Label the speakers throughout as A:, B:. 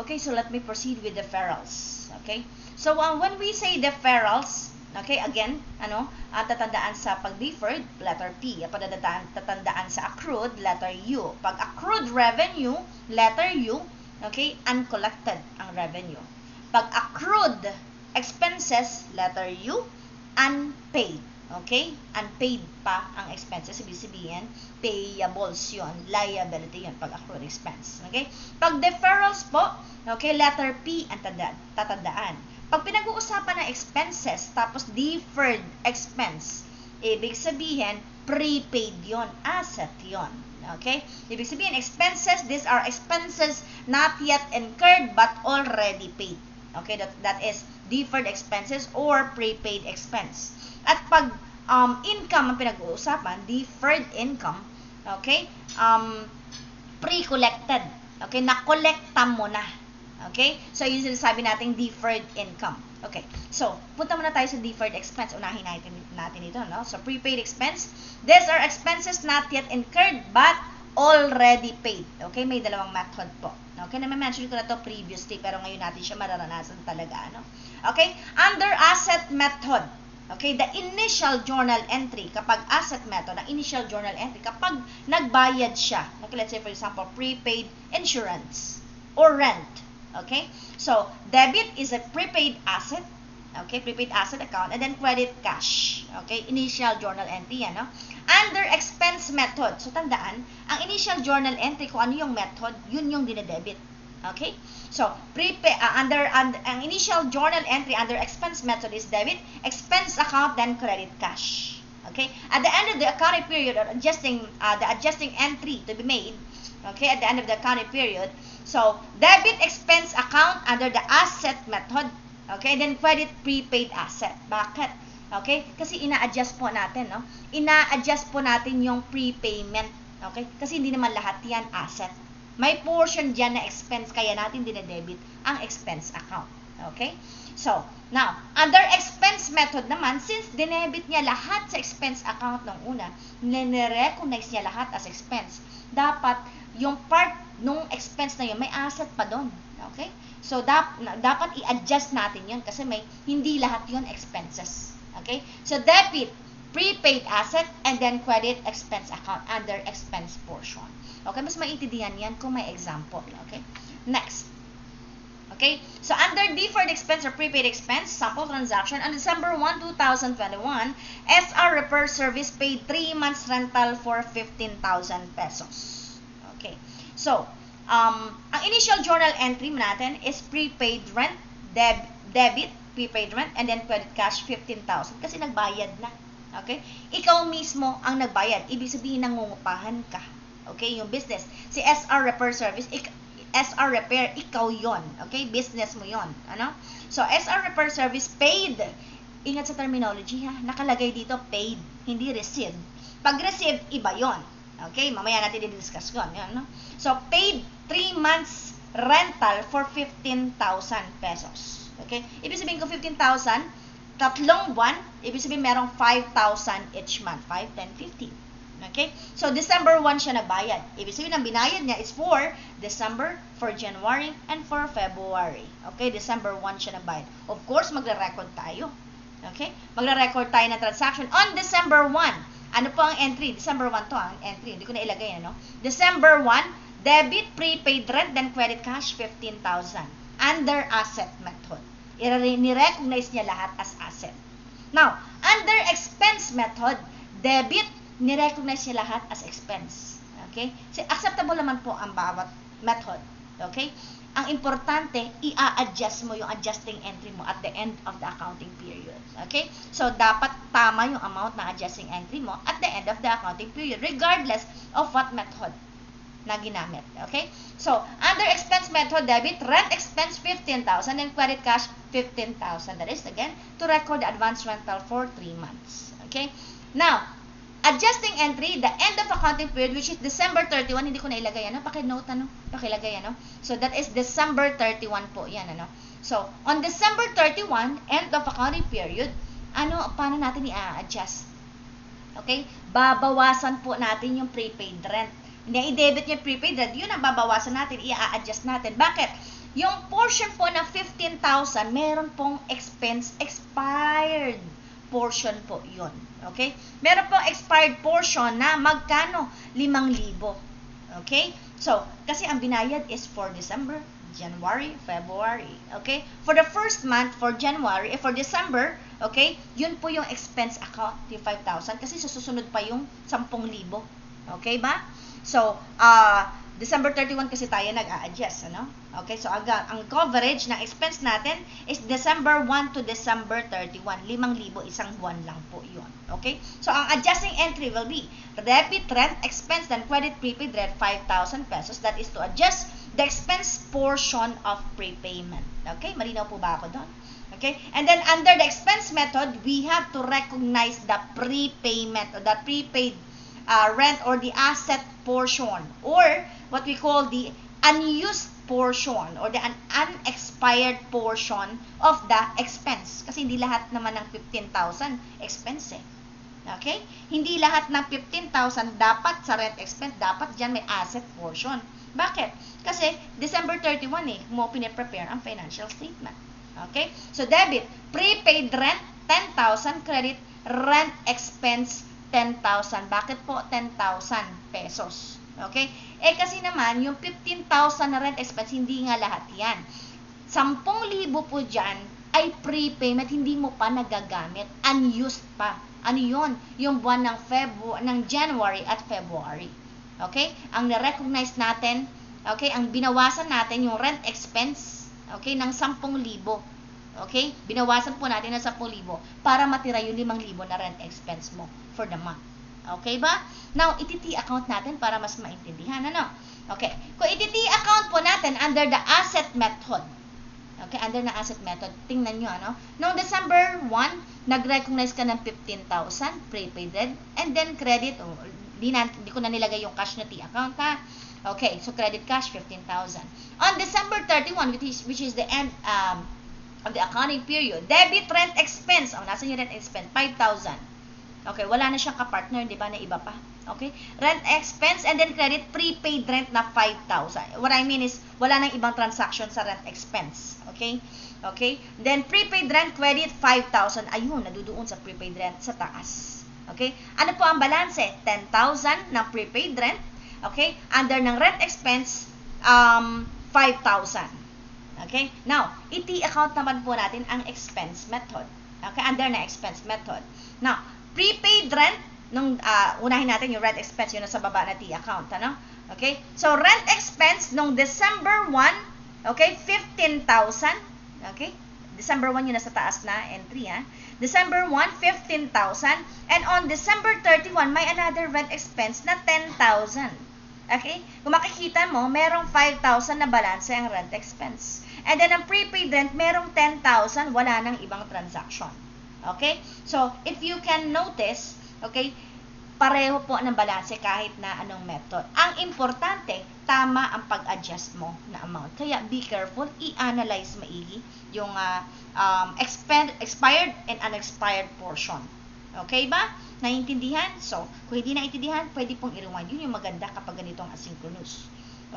A: Okay, so let me proceed with deferrals. Okay, so when we say deferrals, okay, again, tatandaan sa pag-deferred, letter P. Tatandaan sa accrued, letter U. Pag accrued revenue, letter U, okay, uncollected ang revenue. Pag accrued expenses, letter U, unpaid. Okay? Unpaid pa ang expenses. Ibig sabihin, payables yun. Liability yun pag accrued expense. Okay? Pag deferrals po, okay, letter P ang tatandaan. Pag pinag-uusapan ng expenses, tapos deferred expense, ibig sabihin, prepaid yon, asset yon. Okay? Ibig sabihin, expenses, these are expenses not yet incurred but already paid. Okay? That is deferred expenses or prepaid expense. At pag income ang pinag-uusapan, deferred income, okay? Pre-collected. Okay? Na-collecta mo na. Okay? So, yun sinasabi natin deferred income. Okay. So, punta muna tayo sa deferred expense. Unahin natin ito, no? So, prepaid expense. These are expenses not yet incurred but already paid. Okay? May dalawang method po. Okay? Na-mention ko na to previously pero ngayon natin siya mararanasan talaga, no? Okay? Under asset method, okay, the initial journal entry, kapag asset method, ang initial journal entry, kapag nagbayad siya, okay, let's say for example, prepaid insurance or rent, okay, so debit is a prepaid asset, okay, prepaid asset account, and then credit cash, okay, initial journal entry, ano, under expense method, so tandaan, ang initial journal entry, kung ano yung method, yun yung dinedebit, okay, so ang initial journal entry under expense method is debit, expense account, then credit cash. Okay? At the end of the accounting period, or the adjusting entry to be made, okay, at the end of the accounting period, so debit expense account under the asset method, okay, then credit prepaid asset. Bakit? Okay? Kasi ina-adjust po natin, no? Ina-adjust po natin yung prepayment, okay? Kasi hindi naman lahat yan asset. May portion dyan na expense, kaya natin dinedebit ang expense account. Okay? So, now, under expense method naman, since dinebit niya lahat sa expense account ng una, nire-recognize niya lahat as expense, dapat yung part nung expense na yun, may asset pa doon. Okay? So, dapat i-adjust natin yun kasi hindi lahat yun expenses. Okay? So, debit, prepaid asset, and then credit expense account under expense portion. Okay, mas maintindihan yan kung may example. Okay, next. Okay, so under deferred expense or prepaid expense, sample transaction, on December 1, 2021, SR Repair Service paid 3 months rental for 15,000 pesos. Okay, so, ang initial journal entry natin is prepaid rent, debit, prepaid rent, and then credit cash 15,000 kasi nagbayad na. Okay, ikaw mismo ang nagbayad. Ibig sabihin, nangungupahan ka. Okay, yung business. Si SR Repair Service, SR Repair, ikaw yon. Okay, business mo yon. Ano? So, SR Repair Service paid. Ingat sa terminology, ha? Nakalagay dito paid, hindi received. Pag received, iba yon. Okay, mamaya natin i-discuss yun. No? So, paid 3 months rental for 15,000 pesos. Okay? Ibig sabihin ko 15,000, tatlong buwan, ibig sabihin merong 5,000 each month. 5, 10, 15. Okay? So, December 1 siya nabayad. Ibig sabihin, ang binayad niya is for December, for January, and for February. Okay? December 1 siya nabayad. Of course, magre-record tayo. Okay? Magre-record tayo ng transaction on December 1. Ano po ang entry? December 1 to ang entry. Hindi ko na ilagay, ano? December 1, debit, prepaid rent, then credit cash, 15,000. Under asset method. I-recognize niya lahat as asset. Now, under expense method, debit, ni-recognize niya lahat as expense. Okay? So, acceptable naman po ang bawat method. Okay? Ang importante, i-adjust mo yung adjusting entry mo at the end of the accounting period. Okay? So, dapat tama yung amount na adjusting entry mo at the end of the accounting period, regardless of what method na ginamit. Okay? So, under expense method, debit, rent expense 15,000 and credit cash 15,000. That is, again, to record the advance rental for 3 months. Okay? Now, adjusting entry, the end of accounting period, which is December 31, hindi ko na ilagay, ano? Paki-note, ano? Pakilagay, ano? So, that is December 31 po, yan, ano? So, on December 31, end of accounting period, paano natin i-adjust? Okay? Babawasan po natin yung prepaid rent. Hindi, i-debit niya prepaid rent, yun ang babawasan natin, i-adjust natin. Bakit? yung portion po ng 15,000, meron pong expense expired portion po yun. Okay? Meron pong expired portion na magkano? 5,000. Okay? So, kasi ang binayad is for December, January, February. Okay? For the first month, for January, for December, okay, yun po yung expense account, yung 5,000. Kasi susunod pa yung 10,000. Okay ba? So, December 31 kasi tayo nag-a-adjust, ano? Okay, so ang coverage ng expense natin is December 1 to December 31. 5,000, isang buwan lang po yun. Okay? So, ang adjusting entry will be debit rent expense, then credit prepaid rent 5,000 pesos. That is to adjust the expense portion of prepayment. Okay? Malinaw po ba ako doon? Okay? And then, under the expense method, we have to recognize the prepayment or the prepaid rent or the asset portion or what we call the unused portion or the unexpired portion of the expense. Kasi hindi lahat naman ng 15,000 expense eh. Okay? Hindi lahat ng 15,000 dapat sa rent expense, dapat dyan may asset portion. Bakit? Kasi December 31 eh, mo piniprepare ang financial statement. Okay? So debit, prepaid rent 10,000, credit rent expense 10,000. Bakit po 10,000 pesos? Okay? Eh kasi naman, yung 15,000 na rent expense, hindi nga lahat yan. 10,000 po dyan ay prepayment, hindi mo pa nagagamit. Unused pa. Ano yun? Yung buwan ng January at February. Okay? Ang na-recognize natin, okay, ang binawasan natin yung rent expense, okay, ng 10,000. Okay? Binawasan po natin ng 10,000 para matira yung 5,000 na rent expense mo for the month. Okay ba? Now, iti-T account natin para mas maintindihan. Ano? Okay. Kung iti-T account po natin under the asset method. Okay, under the asset method. Tingnan nyo, ano? Noong December 1, nag-recognize ka ng 15,000 prepaid rent and then credit. Oh, di ko na nilagay yung cash na T account, ha? Okay, so credit cash, 15,000. On December 31, which is the end of the accounting period, debit rent expense. Oh, nasa yung rent expense? 5,000. Okay, wala na siyang kapartner, di ba, na iba pa. Okay? Rent expense and then credit prepaid rent na 5,000. What I mean is, wala nang ibang transaction sa rent expense. Okay? Okay? Then prepaid rent credit 5,000. Ayun, nadudoon sa prepaid rent sa taas. Okay? Ano po ang balanse? 10,000 ng prepaid rent. Okay? Under ng rent expense, 5,000. Okay? Now, iti account naman po natin ang expense method. Okay? Under na expense method. Now, prepaid rent, nung unahin natin yung rent expense, yun nasa baba na T account, ano? Okay? So, rent expense nung December 1, okay, 15,000, okay? December 1 yun nasa taas na entry, ha? December 1, 15,000, and on December 31, may another rent expense na 10,000. Okay? Kung makikita mo, merong 5,000 na balance ang rent expense. And then, ang prepaid rent, merong 10,000, wala nang ibang transaction. Okay? So, if you can notice, okay, pareho po ng balanse kahit na anong method. Ang importante, tama ang pag-adjust mo na amount. Kaya, be careful, i-analyze maigi yung expired and unexpired portion. Okay ba? Naiintindihan? So, kung hindi naiintindihan, pwede pong i-rewind. Yun yung maganda kapag ganitong asynchronous.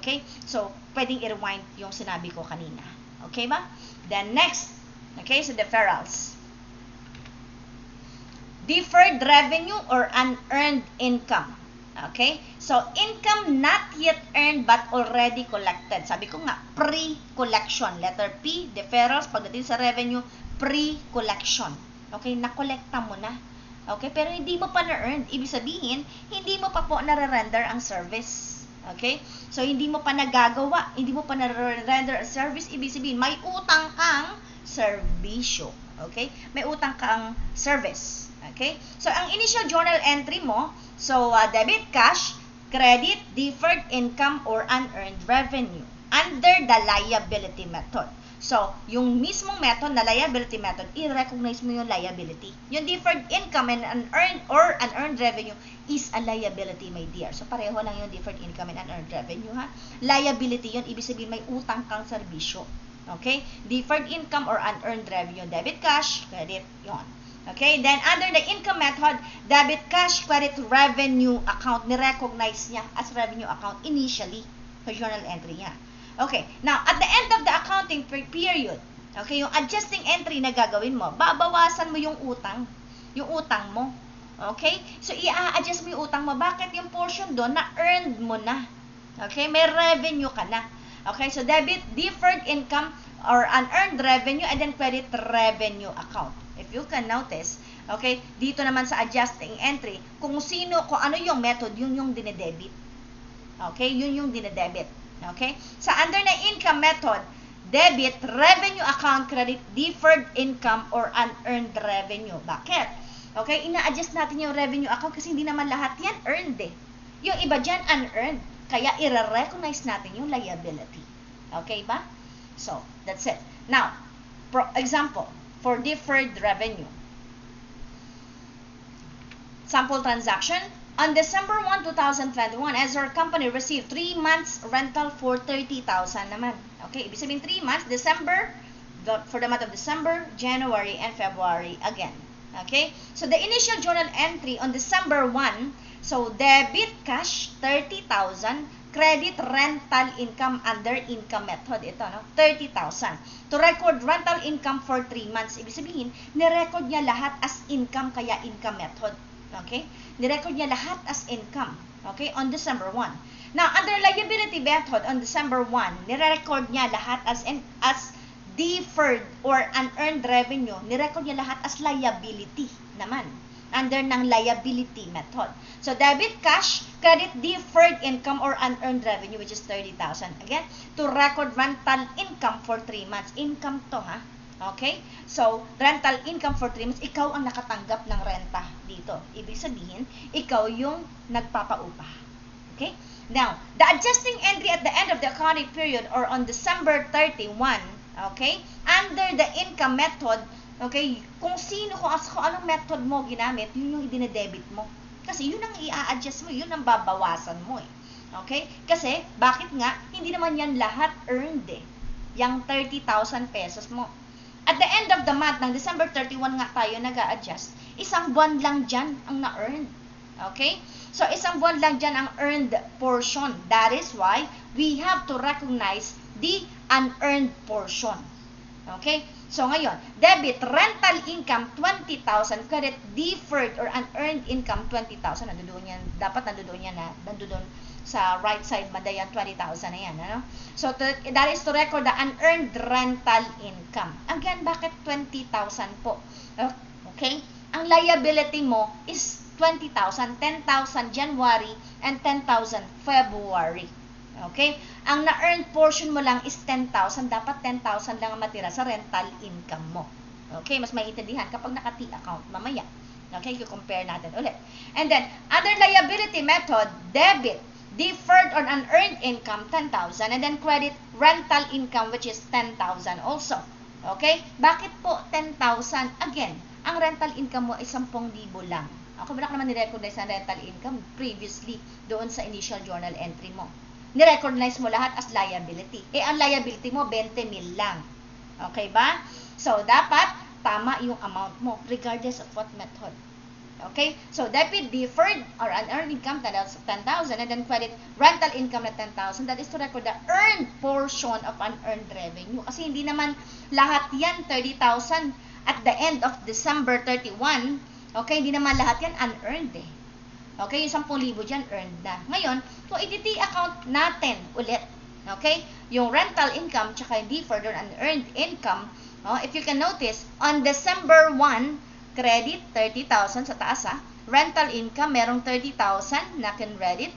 A: Okay? So, pwedeng i-rewind yung sinabi ko kanina. Okay ba? Then, next, okay, so deferrals. Deferred revenue or unearned income. Okay? So, income not yet earned but already collected. Sabi ko nga, pre-collection. Letter P, deferrals. Pagdating sa revenue, pre-collection. Okay? Nakolekta mo na. Okay? Pero hindi mo pa na-earned. Ibig sabihin, hindi mo pa po nare-render ang service. Okay? So, hindi mo pa nagagawa. Hindi mo pa nare-render ang service. Ibig sabihin, may utang kang serbisyo. Okay? May utang kang service. Okay? So, ang initial journal entry mo, so, debit cash, credit, deferred income, or unearned revenue under the liability method. So, yung mismong method na liability method, i-recognize mo yung liability. Yung deferred income and unearned revenue is a liability, my dear. So, pareho lang yung deferred income and unearned revenue, ha? Liability yun, ibig sabihin may utang kang serbisyo. Okay? Deferred income or unearned revenue, debit cash, credit, yon. Okay, then under the income method, debit cash credit revenue account, ni-recognize niya as revenue account initially sa journal entry niya. Okay, now, at the end of the accounting period, okay, yung adjusting entry na gagawin mo, babawasan mo yung utang mo. Okay? So, i-adjust mo yung utang mo. Bakit? Yung portion doon na earned mo na. Okay? May revenue ka na. Okay? So, debit, deferred income, or unearned revenue, and then credit revenue account. If you can notice, okay, dito naman sa adjusting entry, kung ano yung method, yun yung dinedebit. Okay? Yun yung dinedebit. Okay? Sa under na income method, debit, revenue account, credit, deferred income, or unearned revenue. Bakit? Okay? Ina-adjust natin yung revenue account kasi hindi naman lahat yan earned eh. Yung iba dyan unearned. Kaya i-recognize natin yung liability. Okay ba? So, that's it. Now, example, for deferred revenue. Sample transaction. On December 1, 2021, Ezra Company received 3 months rental for 30,000 naman. Okay, ibig sabihin 3 months, December, for the month of December, January, and February again. Okay, so the initial journal entry on December 1, so debit cash, 30,000, credit rental income under income method, ito, no? 30,000. To record rental income for 3 months. Ibig sabihin, nirecord niya lahat as income, kaya income method. Okay? Nirecord niya lahat as income. Okay? On December 1. Now, under liability method, on December 1, nirecord niya lahat as deferred or unearned revenue. Nirecord niya lahat as liability naman. Under ng liability method. So, debit cash, credit deferred income or unearned revenue, which is 30,000. Again, to record rental income for 3 months. Income to, ha? Okay? So, rental income for 3 months, ikaw ang nakatanggap ng renta dito. Ibig sabihin, ikaw yung nagpapaupa. Okay? Now, the adjusting entry at the end of the accounting period or on December 31, okay, under the income method, okay, kung anong method mo ginamit, yun yung idinedebit mo. Kasi yun ang i-a-adjust mo, yun ang babawasan mo eh. Okay? Kasi, bakit nga, hindi naman yan lahat earned eh. Yang 30,000 pesos mo. At the end of the month, ng December 31 nga tayo nag-a-adjust, isang buwan lang dyan ang na-earned. Okay? So, isang buwan lang dyan ang earned portion. That is why we have to recognize the unearned portion. Okay? So, ngayon, debit, rental income, 20,000, credit, deferred or unearned income, 20,000. Nandoon yan, dapat nandoon yan na, nandoon sa right side, madayan, 20,000 na yan. Ano? So, that is to record the unearned rental income. Again, bakit 20,000 po? Okay? Ang liability mo is 20,000, 10,000 January, and 10,000 February. Okay? Ang na-earned portion mo lang is 10,000. Dapat 10,000 lang ang matira sa rental income mo. Okay? Mas maiintindihan kapag naka-T account mamaya. Okay? I-compare natin ulit. And then, under liability method, debit, deferred or unearned income, 10,000. And then, credit, rental income, which is 10,000 also. Okay? Bakit po 10,000? Again, ang rental income mo ay 10,000 lang. Ako ba naman ni-recognize ang rental income previously doon sa initial journal entry mo? Ni-recognize mo lahat as liability. Eh, ang liability mo, 20,000 lang. Okay ba? So, dapat tama yung amount mo, regardless of what method. Okay? So, debit, deferred, or unearned income, 10,000, and then credit, rental income na 10,000. That is to record the earned portion of unearned revenue. Kasi hindi naman lahat yan, 30,000 at the end of December 31. Okay? Hindi naman lahat yan unearned eh. Okay, yung 10,000 dyan, earned na. Ngayon, kung i-T account natin ulit, okay, yung rental income, tsaka yung deferred or unearned income, if you can notice, on December 1, credit, 30,000 sa taas ha, rental income, merong 30,000 na credit,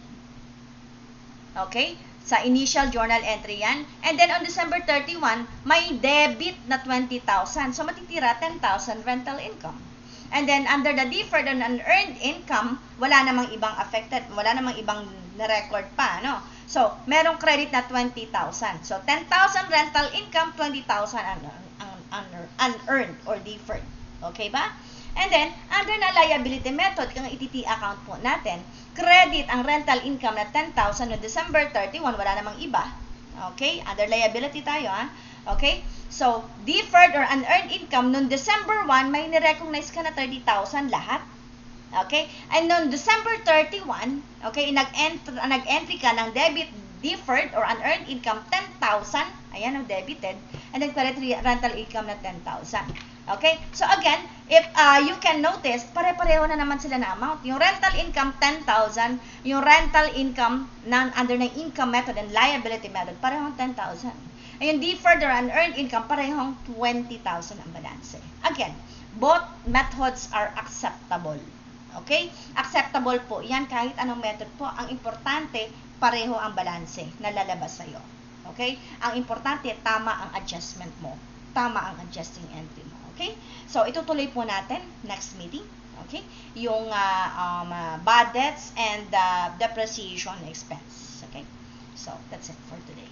A: okay, sa initial journal entry yan, and then on December 31, may debit na 20,000, so matitira 10,000 rental income. And then, under the deferred and unearned income, wala namang ibang affected, wala namang ibang na-record pa, no? So, merong credit na 20,000. So, 10,000 rental income, 20,000 unearned or deferred. Okay ba? And then, under na liability method, kung i-T account po natin, credit ang rental income na 10,000 no December 31, wala namang iba. Okay? Under liability tayo, ha? Okay? So, deferred or unearned income, noong December 1, may nirecognize ka na 30,000 lahat. Okay? And noong December 31, okay, nag-entry ka ng debit, deferred or unearned income 10,000, ayan, debited, and then credit rental income na 10,000. Okay? So again, if you can notice, pare-pareho na naman sila na amount. Yung rental income 10,000, yung rental income under ng income method and liability method, parehong 10,000. Yung deferred or unearned income, parehong 20,000 ang balance. Again, both methods are acceptable. Okay? Acceptable po. Yan kahit anong method po. Ang importante, pareho ang balanse na lalabas sa'yo. Okay? Ang importante, tama ang adjustment mo. Tama ang adjusting entry mo. Okay? So, itutuloy po natin next meeting. Okay? Yung bad debts and depreciation expense. Okay? So, that's it for today.